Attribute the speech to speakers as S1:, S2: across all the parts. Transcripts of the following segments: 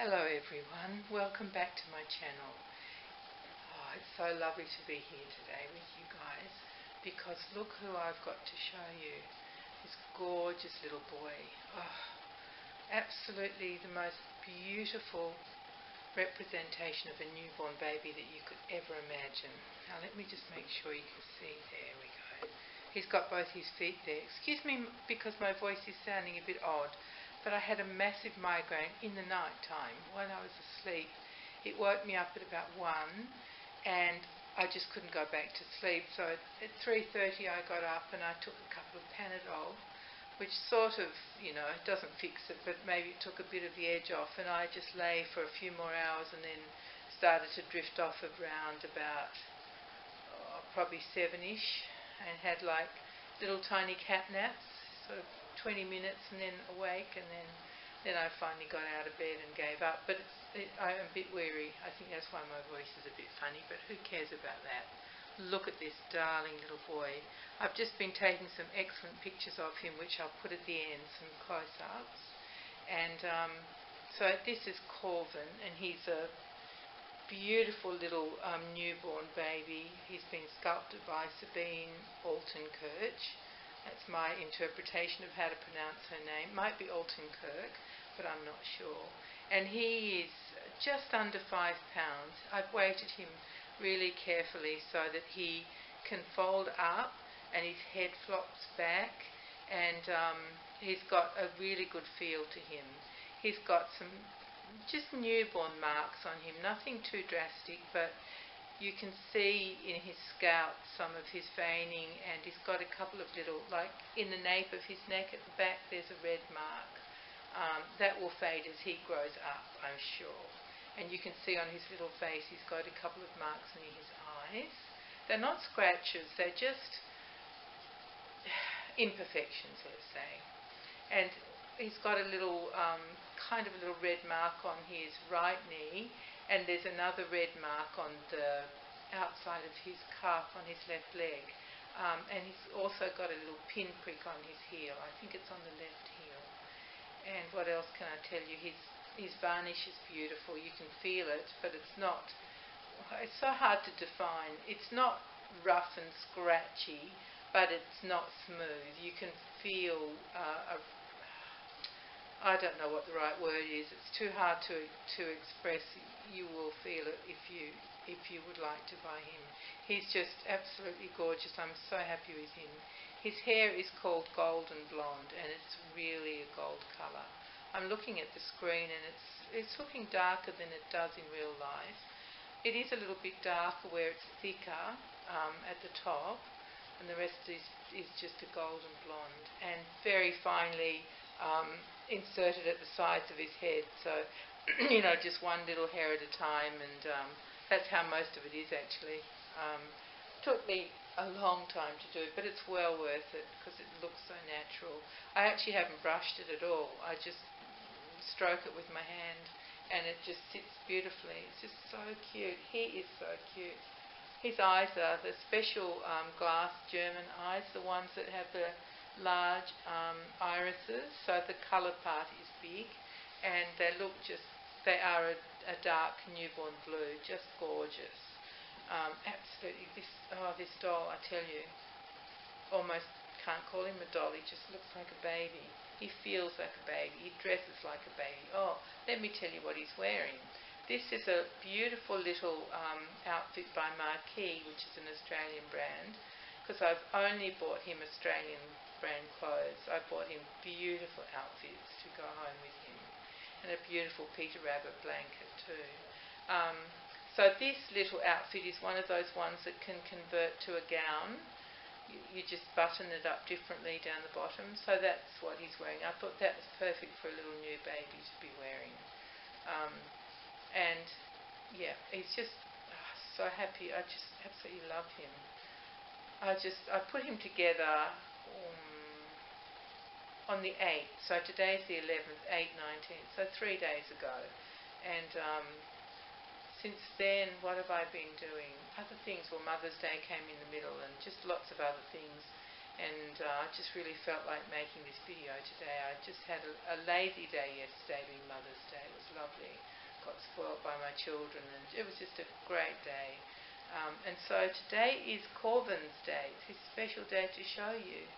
S1: Hello everyone, welcome back to my channel. Oh, it's so lovely to be here today with you guys because look who I've got to show you. This gorgeous little boy. Oh, absolutely the most beautiful representation of a newborn baby that you could ever imagine. Now let me just make sure you can see. There we go. He's got both his feet there. Excuse me because my voice is sounding a bit odd, but I had a massive migraine in the night time while I was asleep. It woke me up at about 1 and I just couldn't go back to sleep. So at 3:30 I got up and I took a couple of Panadol, which sort of, doesn't fix it, but maybe it took a bit of the edge off, and I just lay for a few more hours and then started to drift off around about probably 7ish and had like little tiny cat naps, sort of 20 minutes and then awake, and then I finally got out of bed and gave up. But I'm a bit weary. I think that's why my voice is a bit funny, but who cares about that? Look at this darling little boy. I've just been taking some excellent pictures of him, which I'll put at the end, some close-ups. And so this is Corvin, and he's a beautiful little newborn baby. He's been sculpted by Sabine Altenkirch. That's my interpretation of how to pronounce her name. Might be Altenkirk, but I'm not sure. And he is just under 5 pounds. I've weighted him really carefully so that he can fold up and his head flops back, and he's got a really good feel to him. He's got some just newborn marks on him, nothing too drastic, but you can see in his scalp some of his veining, and he's got a couple of little, like in the nape of his neck at the back, there's a red mark. That will fade as he grows up, I'm sure. And you can see on his little face he's got a couple of marks near his eyes. They're not scratches, they're just imperfections, let's say. And he's got a little, kind of a little red mark on his right knee, and there's another red mark on the outside of his calf on his left leg. And he's also got a little pinprick on his heel. I think it's on the left heel. And what else can I tell you? His varnish is beautiful. You can feel it, but it's so hard to define. It's not rough and scratchy, but it's not smooth. You can feel I don't know what the right word is. It's too hard to express. You will feel it if you would like to buy him. He's just absolutely gorgeous. I'm so happy with him. His hair is called golden blonde, and it's really a gold colour. I'm looking at the screen, and it's looking darker than it does in real life. It is a little bit darker where it's thicker at the top, and the rest is just a golden blonde, and very finely inserted at the sides of his head, so just one little hair at a time, and that's how most of it is actually. Took me a long time to do, but it's well worth it because it looks so natural. I actually haven't brushed it at all. I just stroke it with my hand and it just sits beautifully. It's just so cute. He is so cute. His eyes are the special glass German eyes, the ones that have the large irises, so the colour part is big, and they are a dark newborn blue, just gorgeous. Absolutely, this doll, I tell you, almost can't call him a doll. He just looks like a baby. He feels like a baby. He dresses like a baby. Oh, let me tell you what he's wearing. This is a beautiful little outfit by Marquee, which is an Australian brand, because I've only bought him Australian brand clothes. I bought him beautiful outfits to go home with him, and a beautiful Peter Rabbit blanket too. So this little outfit is one of those ones that can convert to a gown. You just button it up differently down the bottom. So that's what he's wearing. I thought that was perfect for a little new baby to be wearing. And yeah, he's just so happy. I just absolutely love him. I put him together on the 8th. So today's the 11th, 8th, 19th. So 3 days ago. And since then, what have I been doing? Other things. Well, Mother's Day came in the middle, and just lots of other things. And I just really felt like making this video today. I just had a lazy day yesterday, being Mother's Day. It was lovely. Got spoilt by my children, and it was just a great day. And so today is Corvin's day. It's his special day to show you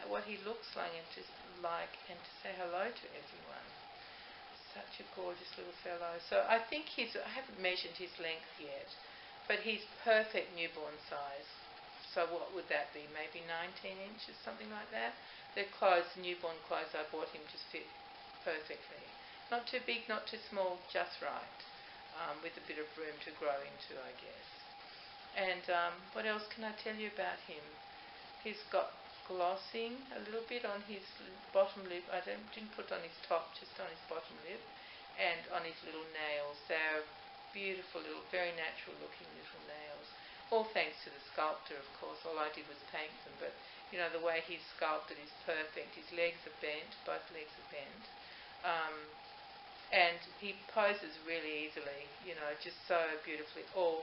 S1: what he looks like and to say hello to everyone. Such a gorgeous little fellow. So I think I haven't measured his length yet, but he's perfect newborn size. So what would that be? Maybe 19 inches, something like that. The newborn clothes I bought him just fit perfectly. Not too big, not too small, just right. With a bit of room to grow into, I guess. And what else can I tell you about him? He's got glossing a little bit on his bottom lip. I didn't put on his top, just on his bottom lip. And on his little nails. They're beautiful little, very natural looking little nails. All thanks to the sculptor, of course. All I did was paint them, but the way he's sculpted is perfect. His legs are bent, both legs are bent, and he poses really easily. Just so beautifully. All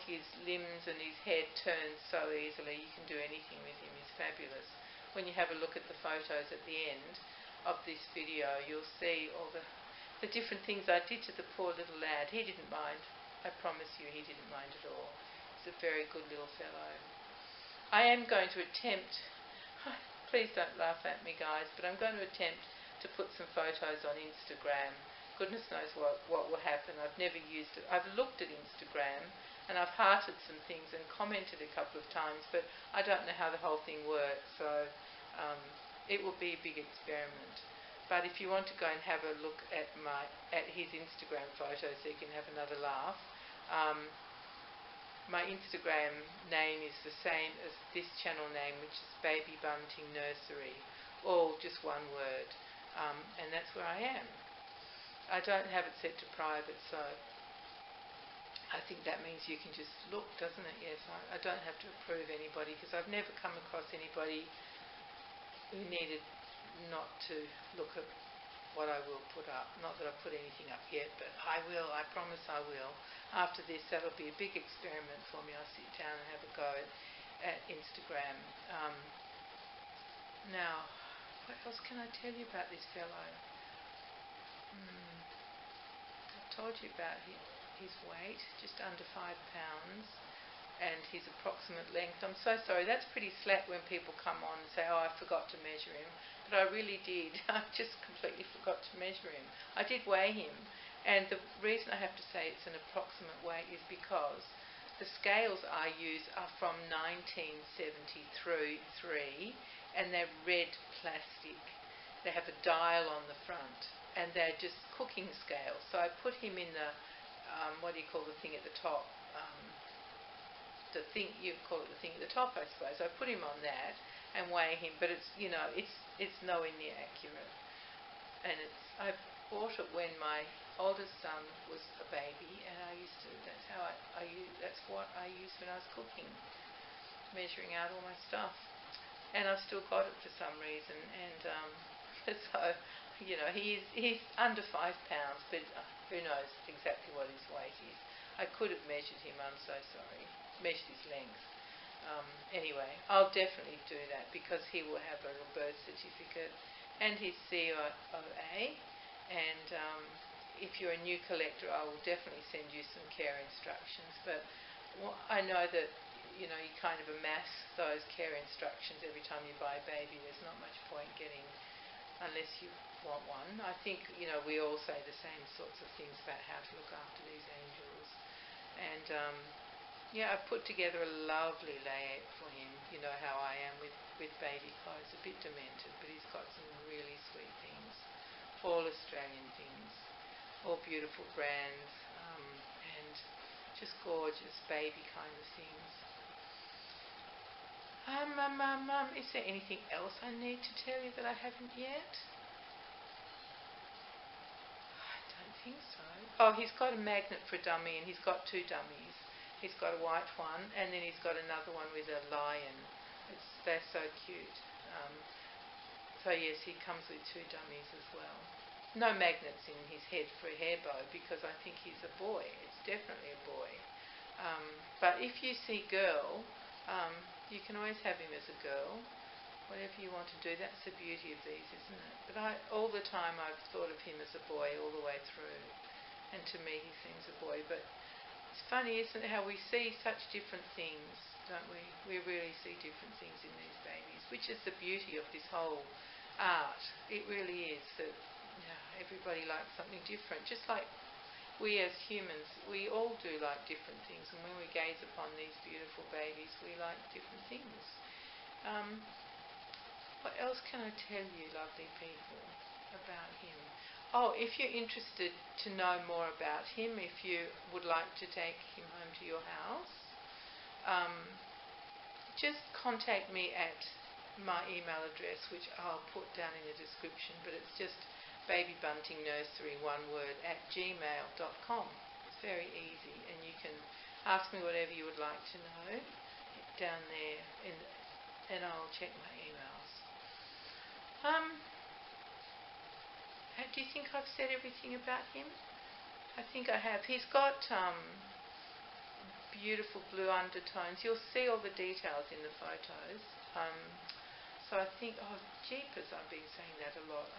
S1: his limbs and his head turns so easily. You can do anything with him. He's fabulous. When you have a look at the photos at the end of this video, you'll see all the different things I did to the poor little lad. He didn't mind. I promise you, he didn't mind at all. He's a very good little fellow. I am going to attempt, please don't laugh at me guys, but I'm going to attempt to put some photos on Instagram. Goodness knows what will happen. I've never used it. I've looked at Instagram and I've hearted some things and commented a couple of times, but I don't know how the whole thing works, so it will be a big experiment. But if you want to go and have a look at his Instagram photos so you can have another laugh, my Instagram name is the same as this channel name, which is Baby Bunting Nursery, all just one word, and that's where I am. I don't have it set to private, so I think that means you can just look, doesn't it? Yes, I don't have to approve anybody, because I've never come across anybody who needed not to look at what I will put up. Not that I've put anything up yet, but I will. I promise I will. After this, that'll be a big experiment for me. I'll sit down and have a go at Instagram. Now, what else can I tell you about this fellow? I've told you about his weight, just under 5 pounds, and his approximate length. I'm so sorry, that's pretty slack when people come on and say, oh, I forgot to measure him. But I really did. I just completely forgot to measure him. I did weigh him, and the reason I have to say it's an approximate weight is because the scales I use are from 1973, and they're red plastic. They have a dial on the front, and they're just cooking scales. So I put him in the, what do you call the thing at the top? You call it the thing at the top, I suppose. I put him on that and weigh him, but it's it's nowhere near accurate. And I bought it when my oldest son was a baby, and that's what I used when I was cooking, measuring out all my stuff. And I've still got it for some reason, and so he's under 5 pounds, but who knows exactly what his weight is. I could have measured him. I'm so sorry. Measured his length. Anyway, I'll definitely do that because he will have a little birth certificate and his COA. And if you're a new collector, I will definitely send you some care instructions. But I know that you kind of amass those care instructions every time you buy a baby. There's not much point getting, unless you want one. I think we all say the same sorts of things about how to look after these angels. And I've put together a lovely layout for him. You know how I am with baby clothes, a bit demented, but he's got some really sweet things, all Australian things, all beautiful brands, and just gorgeous baby kind of things. Is there anything else I need to tell you that I haven't yet? I don't think so. Oh, he's got a magnet for a dummy, and he's got 2 dummies. He's got a white one, and then he's got another one with a lion. They're so cute. So yes, he comes with 2 dummies as well. No magnets in his head for a hair bow because I think he's a boy. It's definitely a boy. But if you see girl, you can always have him as a girl. whatever you want to do. That's the beauty of these, isn't it? But all the time I've thought of him as a boy all the way through, and to me he seems a boy. But it's funny, isn't it, how we see such different things, don't we? We really see different things in these babies, which is the beauty of this whole art. It really is that everybody likes something different. Just like we as humans, we all do like different things, and when we gaze upon these beautiful babies, we like different things. What else can I tell you, lovely people, about him? Oh, if you're interested to know more about him, if you would like to take him home to your house, just contact me at my email address, which I'll put down in the description, but it's just babybuntingnursery, one word, @gmail.com. It's very easy, and you can ask me whatever you would like to know down there, and I'll check my emails. Do you think I've said everything about him? I think I have. He's got beautiful blue undertones. You'll see all the details in the photos. So I think, oh, jeepers, I've been saying that a lot.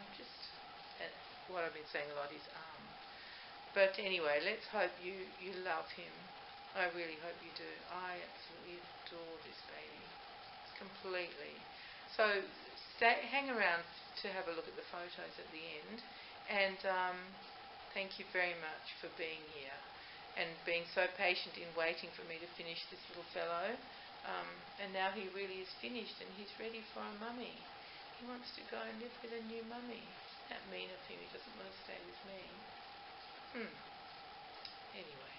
S1: What I've been saying a lot is But anyway, let's hope you love him. I really hope you do. I absolutely adore this baby. Completely. So hang around to have a look at the photos at the end. And thank you very much for being here and being so patient in waiting for me to finish this little fellow. And now he really is finished and he's ready for a mummy. He wants to go and live with a new mummy. Isn't that mean of him? He doesn't want to stay with me. Anyway,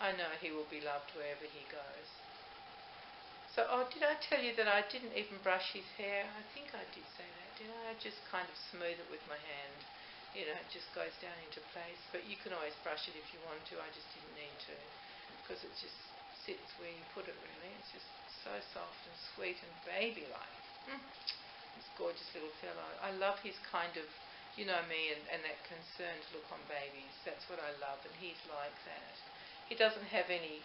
S1: I know he will be loved wherever he goes. So, did I tell you that I didn't even brush his hair? I think I did say that, did I? I just kind of smooth it with my hand. You know, it just goes down into place. But you can always brush it if you want to. I just didn't need to, because it just sits where you put it, really. It's just so soft and sweet and baby-like. This gorgeous little fellow. I love his kind of, you know me, and that concerned look on babies. That's what I love, and he's like that. He doesn't have any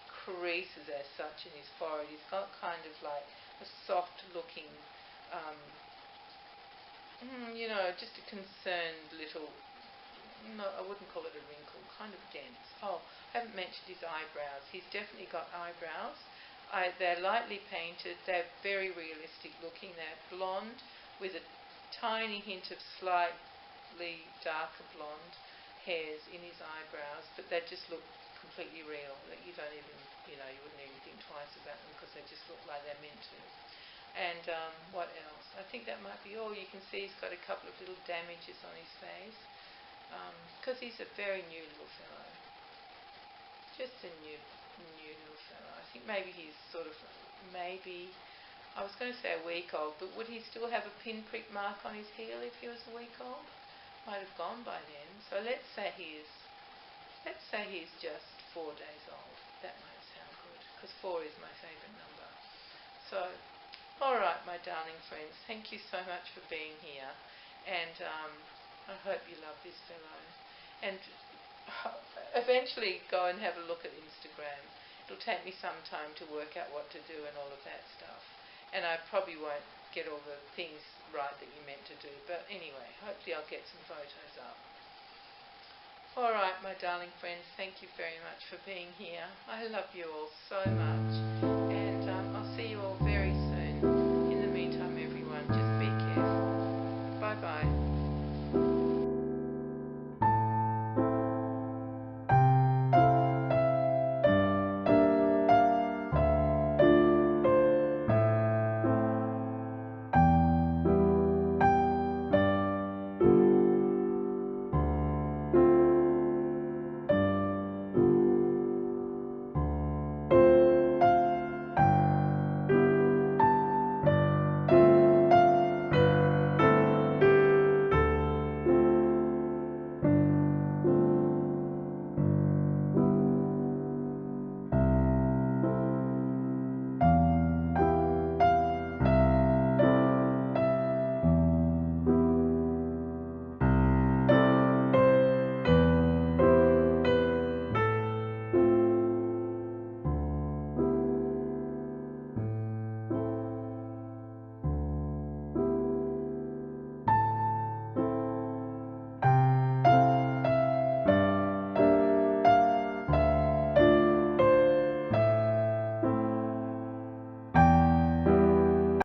S1: creases as such in his forehead. He's got kind of like a soft looking, just a concerned little, no, I wouldn't call it a wrinkle, kind of dense. Oh, I haven't mentioned his eyebrows. He's definitely got eyebrows. They're lightly painted. They're very realistic looking. They're blonde with a tiny hint of slightly darker blonde hairs in his eyebrows, but they just look completely real. That you don't even, you wouldn't even think twice about them because they just look like they're meant to. And what else? I think that might be all. You can see he's got a couple of little damages on his face because he's a very new little fellow. Just a new little fellow. I think maybe he's sort of, I was going to say a week old, but would he still have a pinprick mark on his heel if he was a week old? Might have gone by then. So let's say he's just 4 days old. That might sound good, because 4 is my favourite number. So, all right, my darling friends, thank you so much for being here, and I hope you love this fellow. And eventually go and have a look at Instagram. It'll take me some time to work out what to do and all of that stuff. And I probably won't get all the things right that you meant to do. But anyway, hopefully I'll get some photos up. All right, my darling friends, thank you very much for being here. I love you all so much. And I'll see you all